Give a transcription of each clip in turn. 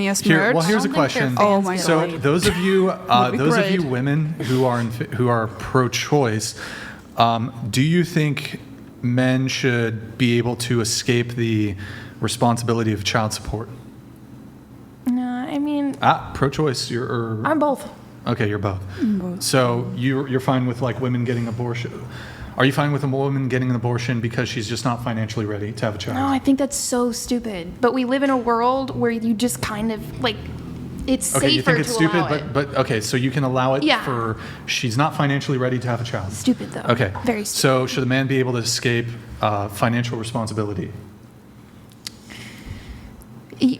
Yes, Here, well, merch. here's a I don't think their question. fans Oh my get So laid. those of you, Would be those of you great. women who are pro-choice, do you think men should be able to escape the responsibility of child support? No, I mean, Pro-choice. You're. I'm both. Okay, you're both. So you're fine with like women getting abortion. Are you fine with a woman getting an abortion because she's just not financially ready to have a child? No, I think that's so stupid. But we live in a world where you just kind of like, it's Okay, safer you think it's to stupid, allow it. but okay, so you can allow it Yeah. for she's not financially ready to have a child. Stupid though. Okay. Very stupid. So should a man be able to escape financial responsibility?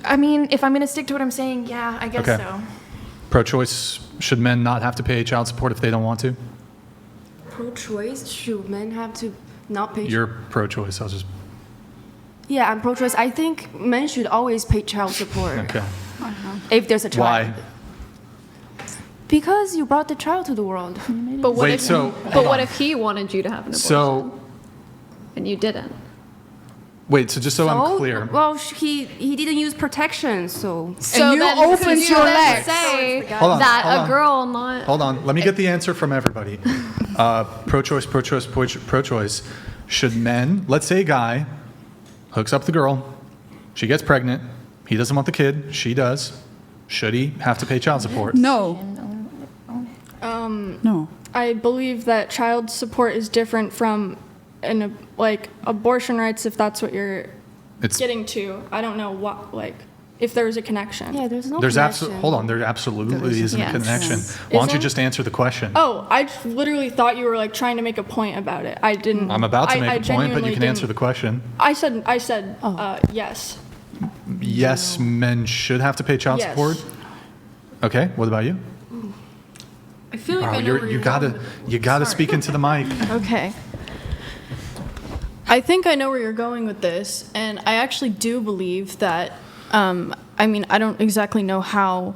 I mean, if I'm going to stick to what I'm saying, yeah, I guess Okay. so. Pro-choice, should men not have to pay child support if they don't want to? Pro-choice, should men have to not pay? You're pro-choice. I was just Yeah, I'm pro-choice. I think men should always pay child support okay. if there's a child. Why? Because you brought the child to the world. But what Wait, if, so but hold what on. if he wanted you to have an abortion So and you didn't? wait, so just so I'm clear. Well, he didn't use protection, so. So you then opened could you your then legs. say Hold on, that hold a on. girl not Hold on. Let me get the answer from everybody. Pro-choice, pro-choice, pro-choice. Should men, let's say a guy hooks up the girl, she gets pregnant, he doesn't want the kid, she does. Should he have to pay child support? No. No. I believe that child support is different from abortion rights, if that's what you're It's getting to. I don't know what if there's a connection. Yeah, there's no there's connection. hold on, there absolutely isn't a Yes. connection. Yes. Why don't you Isn't? just answer the question? Oh, I literally thought you were trying to make a point about it. I didn't. I'm about to I make a point, but genuinely you can answer the didn't. question. I said yes. Yes, men should have to pay child Yes. support. Okay, what about you? I feel like Oh, I know where you you're gotta going. you gotta speak into the mic. Okay. I think I know where you're going with this, and I actually do believe that. I mean, I don't exactly know how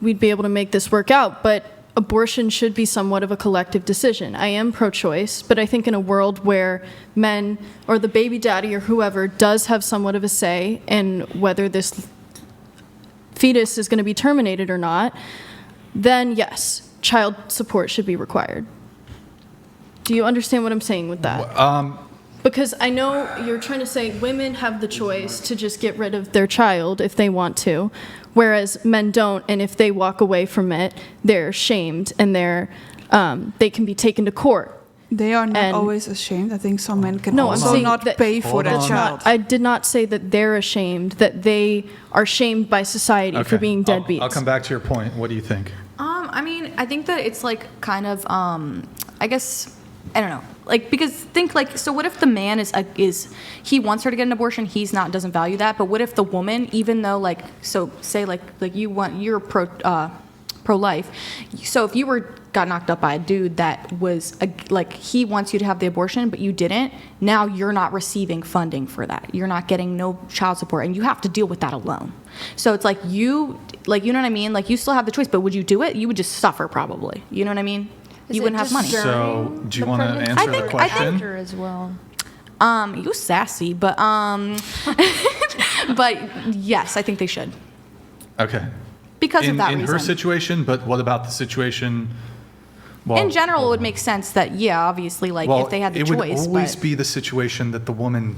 we'd be able to make this work out, but abortion should be somewhat of a collective decision. I am pro-choice, but I think in a world where men or the baby daddy or whoever does have somewhat of a say in whether this fetus is going to be terminated or not, then yes, child support should be required. Do you understand what I'm saying with that? Because I know you're trying to say women have the choice to just get rid of their child if they want to, whereas men don't, and if they walk away from it, they're shamed and they can be taken to court. They are not And- always ashamed. I think some men can No, I'm also saying not that- pay for Hold their on. child. I did not say that they're ashamed, that they are shamed by society for being deadbeats. I'll come back to your point. What do you think? I mean, I think that it's kind of, I guess, I don't know, because think so what if the man is he wants her to get an abortion, doesn't value that, but what if the woman, even though say you're pro-life, so if you got knocked up by a dude that was he wants you to have the abortion but you didn't, now you're not receiving funding for that, you're not getting no child support, and you have to deal with that alone. So it's you know what I mean, you still have the choice, but would you do it? You would just suffer probably, you know what I mean? You wouldn't have money. So, do you want to I answer the think question? as well. You sassy, but but yes, I think they should Okay. because of that in reason. her situation, but what about the situation? Well, In general, it would make sense that obviously, if they had the it choice. would always but be the situation that the woman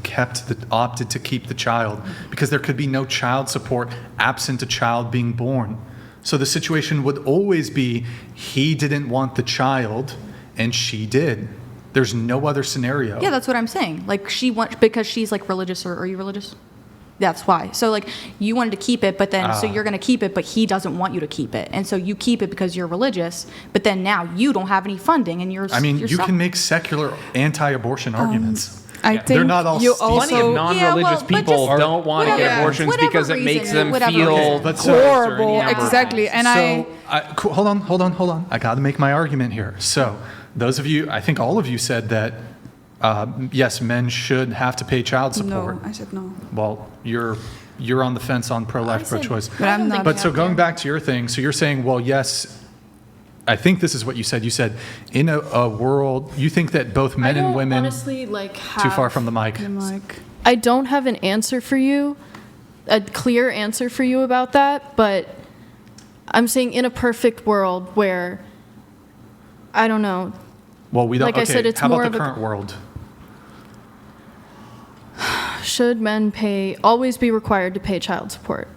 opted to keep the child because there could be no child support absent a child being born. So the situation would always be he didn't want the child and she did. There's no other scenario. yeah, that's what I'm saying. She wants because she's religious, or are you religious? That's why. So you wanted to keep it, but then so you're going to keep it, but he doesn't want you to keep it, and so you keep it because you're religious. But then now you don't have any funding, and you're. I mean, you're you stuck. can make secular anti-abortion arguments. I think They're not all you steeped Plenty of also non-religious but people just- don't want to whatever- get abortions whatever because it makes reason, them whatever feel reason. But horrible. number of Exactly, times. and Hold on. I got to make my argument here. So, those of you, I think all of you said that, yes, men should have to pay child support. no. I said no. Well, you're on the fence on pro-life, pro-choice. But I'm not. But so going back to your thing, so you're saying, well, yes, I think this is what you said. You said in a world, you think that both men I and don't women. honestly Too far from the mic. I'm like, I don't have an answer for you a clear answer for you about that, but I'm saying in a perfect world where, I don't know, Well, we don't. Like I okay, said, it's how more about the of a- current world? should men always be required to pay child support?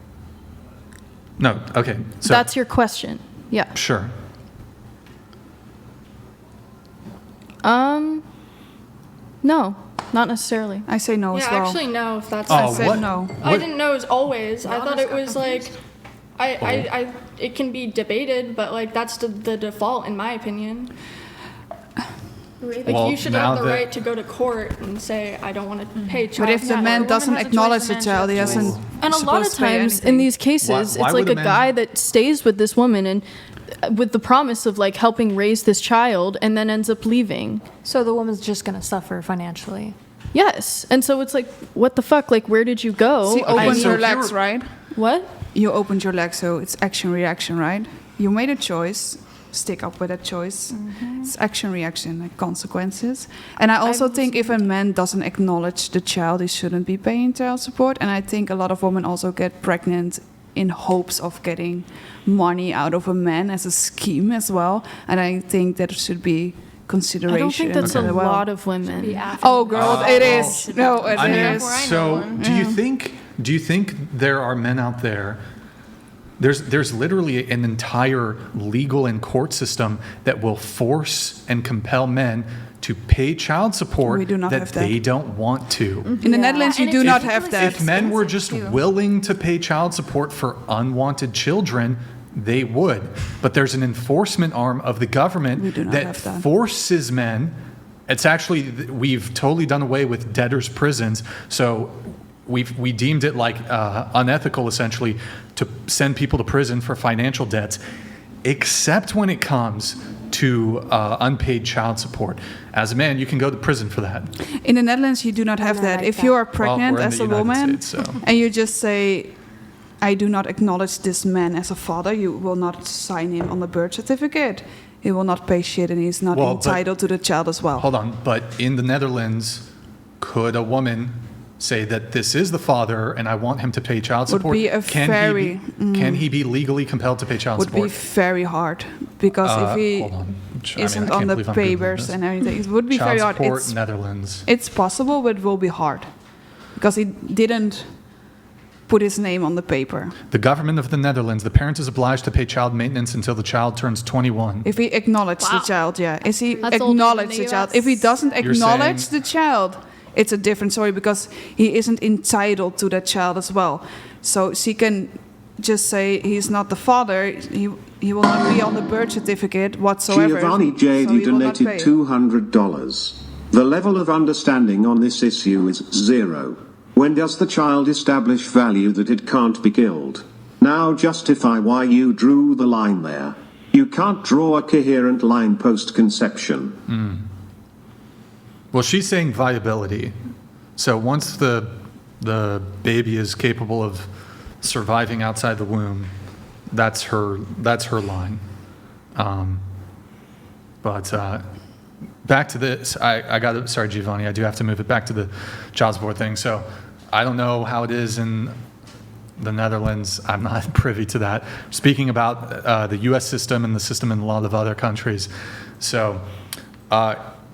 No. Okay. So That's your question. Yeah. sure. No, not necessarily. I say no as Yeah, well. actually, no. If that's Oh, said what? no. I what- didn't know it was always. I thought it was like, it can be debated, but like that's the default in my opinion. Like Well, you should now have the that- right to go to court and say I don't want to pay child But if the support. man woman doesn't has a choice, acknowledge the the man child, he should have a hasn't. choice. And a lot supposed of to pay times in anything. these cases, Why it's would like a a man- guy that stays with this woman and with the promise of like helping raise this child and then ends up leaving. So the woman's just going to suffer financially. Yes. And so it's like, what the fuck? Like, where did you go? She opened so your here- legs, right? What? You opened your legs, so it's action reaction, right? You made a choice. Stick up with that choice. It's action reaction, like consequences. And I also think if a man doesn't acknowledge the child, he shouldn't be paying child support. And I think a lot of women also get pregnant in hopes of getting money out of a man as a scheme as well. And I think that should be consideration. I don't think that's a as well. lot of women. Oh, girl, it is. No, it I mean, is. so do you think there are men out there? There's literally an entire legal and court system that will force and compel men to pay child support We do not that have that. they don't want to. In the Netherlands, you And do it's not ridiculous have that. If men were just expensive, too. willing to pay child support for unwanted children, they would. But there's an enforcement arm of the We government do not that have that. forces men. It's actually, we've totally done away with debtors' prisons. So we deemed it like unethical, essentially, to send people to prison for financial debts, except when it comes to unpaid child support. As a man, you can go to prison for that. In the Netherlands, you do not have not that. like If that. you are Well, pregnant we're in as the a United woman States, so. and you just say, I do not acknowledge this man as a father, you will not sign him on the birth certificate. He will not pay shit and he's not Well, but- entitled to the child as well. Hold on, but in the Netherlands, could a woman say that this is the father and I want him to pay child Would support? be a very- can he be legally compelled to pay child Would be support? very hard because if he Hold on. I mean, isn't I on can't the believe I'm Googling papers this. and everything, it would be Child very hard. support, Netherlands. It's possible, but it will be hard because he didn't put his name on the paper. The government of the Netherlands, the parent is obliged to pay child maintenance until the child turns 21. If he acknowledged the child, yeah. Is he That's older than acknowledged the the child? US. If he doesn't You're acknowledge saying- the child, it's a different story because he isn't entitled to that child as well. So she can just say he's not the father. He will not be on the birth certificate whatsoever. Giovanni J. so he will not donated pay. $200. The level of understanding on this issue is 0. When does the child establish value that it can't be killed? Now justify why you drew the line there. You can't draw a coherent line post-conception. Well, she's saying viability. So once the baby is capable of surviving outside the womb, that's her line. But back to this, I got to, sorry, Giovanni, I do have to move it back to the child support thing. So I don't know how it is in the Netherlands. I'm not privy to that. Speaking about the U.S. system and the system in a lot of other countries. So,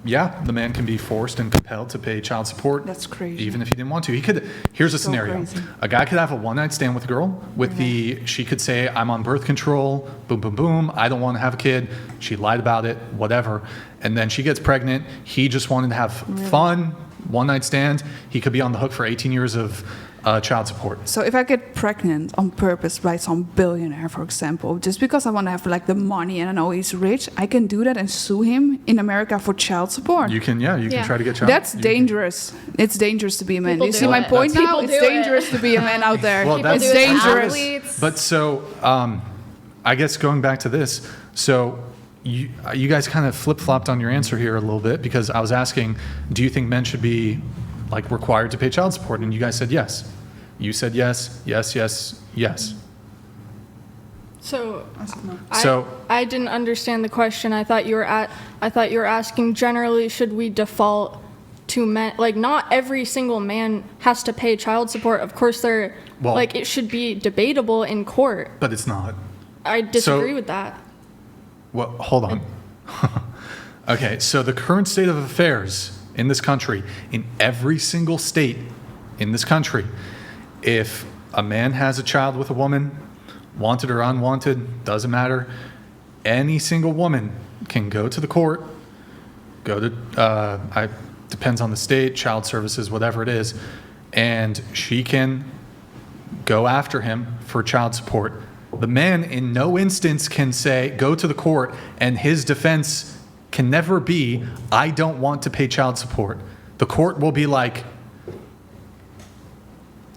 yeah, the man can be forced and compelled to pay child support. That's crazy. Even if he didn't want to. He could, here's a scenario. crazy. A guy could have a one-night stand with a girl with she could say, I'm on birth control, boom, boom, boom, I don't want to have a kid. She lied about it, whatever. And then she gets pregnant. He just wanted to have fun, one-night stand. He could be on the hook for 18 years of child support. So if I get pregnant on purpose by some billionaire, for example, just because I want to have like the money and I know he's rich, I can do that and sue him in America for child support. You can, you can try to get child. That's you can- dangerous. It's dangerous to be a man. People You do see my it. point now? People It's do it. dangerous to be a man out there. Well, People that's it's do it to dangerous. athletes. But so, I guess going back to this, so you guys kind of flip-flopped on your answer here a little bit because I was asking, do you think men should be like required to pay child support? And you guys said yes. You said yes, yes, yes, yes. So, So- I didn't understand the question. I thought you were asking generally should we default to men. Like, not every single man has to pay child support. Of course, Well- like, it should be debatable in court. But it's not. I disagree with that. Well, hold on. Okay, so the current state of affairs in this country, in every single state in this country, if a man has a child with a woman, wanted or unwanted, doesn't matter, any single woman can go to the court, go to, depends on the state, child services, whatever it is, and she can go after him for child support. The man in no instance can say, go to the court, and his defense can never be, I don't want to pay child support. The court will be like,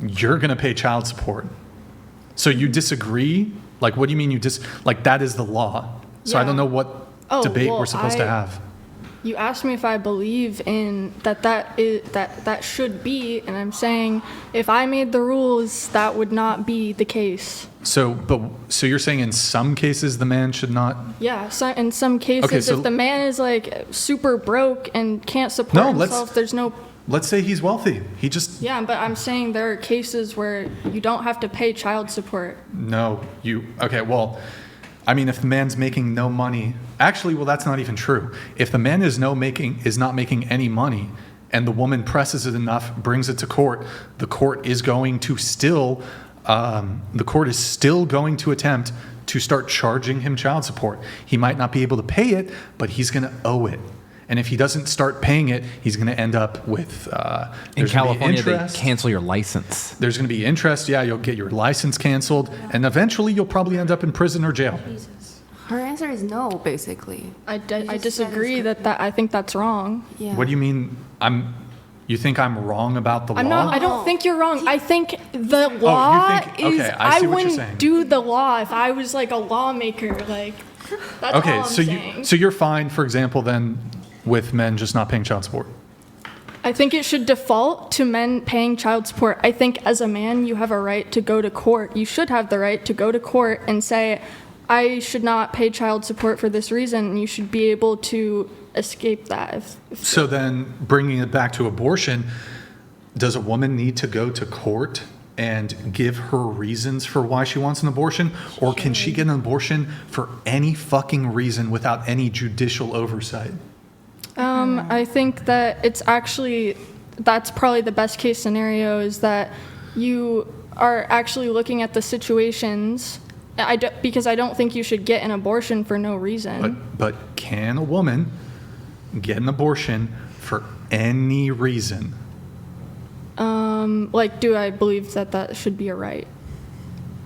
you're going to pay child support. So you disagree? Like, what do you mean like, that is the law. So I Yeah. don't know what Oh, debate well, we're supposed to have. You asked me if I believe in that should be, and I'm saying if I made the rules, that would not be the case. So you're saying in some cases the man should not? Yeah, so in some cases, Okay, so- if the man is like super broke and can't support No, let's- himself, there's no. Let's say he's wealthy. He just, Yeah, but I'm saying there are cases where you don't have to pay child support. no, okay, well, I mean, if the man's making no money, actually, well, that's not even true. If the man is not making any money, and the woman presses it enough, brings it to court, the court is still going to attempt to start charging him child support. He might not be able to pay it, but he's going to owe it. And if he doesn't start paying it, he's going to end up with In there's gonna be California, they interest. cancel your license. There's going to be interest. Yeah, you'll get your license canceled, and eventually you'll probably end up in prison or jail. Her answer is no, basically. I just disagree said that I think that's wrong. Yeah. What do you mean? You think I'm wrong about the law? I'm not. I don't think you're wrong. I think the law is. okay, I see what you're wouldn't saying. do the law if I was like a lawmaker. Like, that's Okay, all I'm so saying. you're fine, for example, then with men just not paying child support. I think it should default to men paying child support. I think as a man, you have a right to go to court. You should have the right to go to court and say, I should not pay child support for this reason. And you should be able to escape that. If So then, bringing it back to abortion, does a woman need to go to court and give her reasons for why she wants an abortion? Or can she get an abortion for any fucking reason without any judicial oversight? I think that that's probably the best case scenario is that you are actually looking at the situations. Because I don't think you should get an abortion for no reason. But can a woman get an abortion for any reason? Do I believe that should be a right?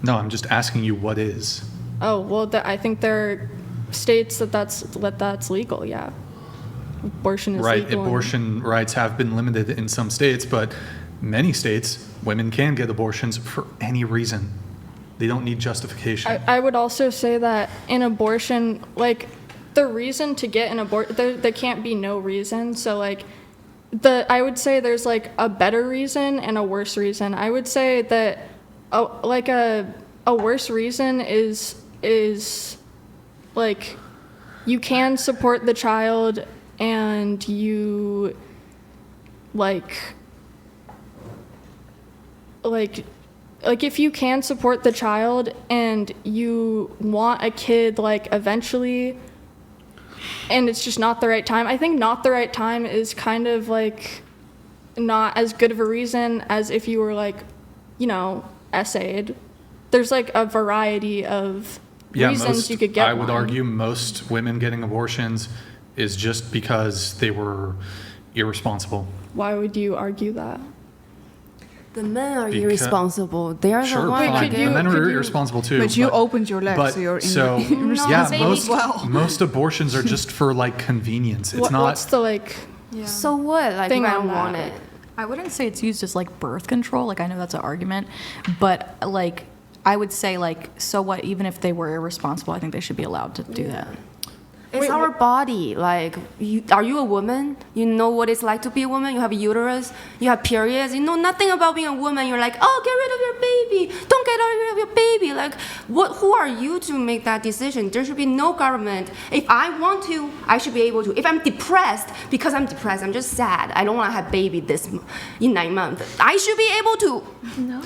No, I'm just asking you what is. Oh, well, I think there are states that's legal, yeah. Abortion is Right, legal. abortion rights have been limited in some states, but many states, women can get abortions for any reason. They don't need justification. I would also say that in abortion, like, the reason to get an abortion, there can't be no reason. So, like, I would say there's, like, a better reason and a worse reason. I would say that, a worse reason is, like, you can support the child and you, like, if you can support the child and you want a kid, like, eventually, and it's just not the right time, I think not the right time is kind of, like, not as good of a reason as if you were, like, essayed. There's, like, a variety of reasons you could get I would one. argue most women getting abortions is just because they were irresponsible. Why would you argue that? The men are Because- irresponsible. They are Sure, the ones fine. could The you- men could are you- irresponsible too. But you opened your legs, but- so you're in so, irresponsible yeah, as well. most abortions are just for like convenience. It's not. What's the, like, So what? Like, Thing if I on don't want that. it. I wouldn't say it's used as like birth control. Like, I know that's an argument, but like I would say, like, so what? Even if they were irresponsible, I think they should be allowed to do that. It's our body. Like, are you a woman? You know what it's like to be a woman? You have a uterus, you have periods, you know nothing about being a woman. You're like, oh, get rid of your baby. Don't get rid of your baby. Like, who are you to make that decision? There should be no government. If I want to, I should be able to. If I'm depressed, because I'm depressed, I'm just sad. I don't want to have baby in 9 months. I should be able to. No.